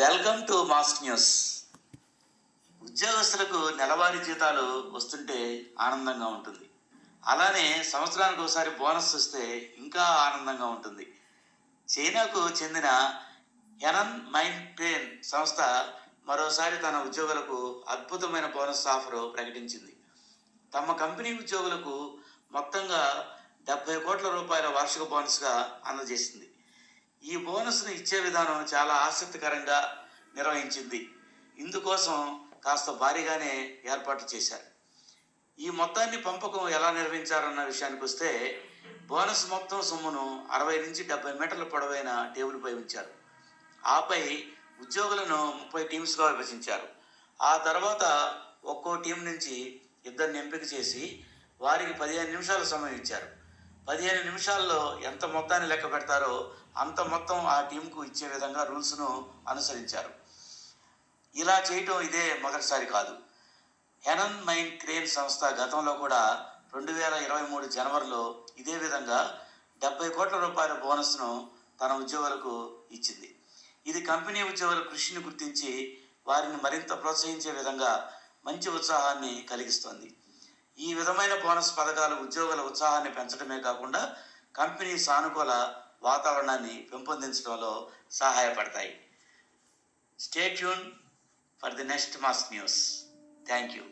Welcome to mask news. ఉద్యోగస్తులకు నెలవారీ జీతాలు వస్తుంటే ఆనందంగా ఉంటుంది. అలానే సంవత్సరానికి ఒకసారి బోనస్ వస్తే ఇంకా ఆనందంగా ఉంటుంది. చైనాకు చెందిన హెనన్ మైన్ ట్రైన్ సంస్థ మరోసారి తన ఉద్యోగులకు అద్భుతమైన బోనస్ ఆఫర్ ప్రకటించింది. తమ కంపెనీ ఉద్యోగులకు మొత్తంగా 70 కోట్ల రూపాయల వార్షిక బోనస్గా అందజేసింది. ఈ బోనస్ను ఇచ్చే విధానం చాలా ఆసక్తికరంగా నిర్వహించింది. ఇందుకోసం కాస్త భారీగానే ఏర్పాట్లు చేశారు. ఈ మొత్తాన్ని పంపకం ఎలా నిర్వహించారన్న విషయానికి వస్తే, బోనస్ మొత్తం సొమ్మును 60 నుంచి 70 మీటర్ల పొడవైన టేబుల్పై ఉంచారు. ఆపై ఉద్యోగులను 30 టీమ్స్గా విభజించారు. ఆ తర్వాత ఒక్కో టీం నుంచి ఇద్దరిని ఎంపిక చేసి వారికి 15 నిమిషాల సమయం ఇచ్చారు. 15 నిమిషాల్లో ఎంత మొత్తాన్ని లెక్క పెడతారో అంత మొత్తం ఆ టీంకు ఇచ్చే విధంగా రూల్స్ను అనుసరించారు. ఇలా చేయటం ఇదే మొదటిసారి కాదు. హెనన్ మైన్ క్రేన్ సంస్థ గతంలో కూడా 2023 జనవరిలో ఇదే విధంగా 70 కోట్ల రూపాయల బోనస్ను తన ఉద్యోగులకు ఇచ్చింది. ఇది కంపెనీ ఉద్యోగుల కృషిని గుర్తించి వారిని మరింత ప్రోత్సహించే విధంగా మంచి ఉత్సాహాన్ని కలిగిస్తోంది. ఈ విధమైన బోనస్ పథకాలు ఉద్యోగుల ఉత్సాహాన్ని పెంచడమే కాకుండా కంపెనీ సానుకూల వాతావరణాన్ని పెంపొందించడంలో సహాయపడతాయి. Stay tune for the next mask news. Thank you.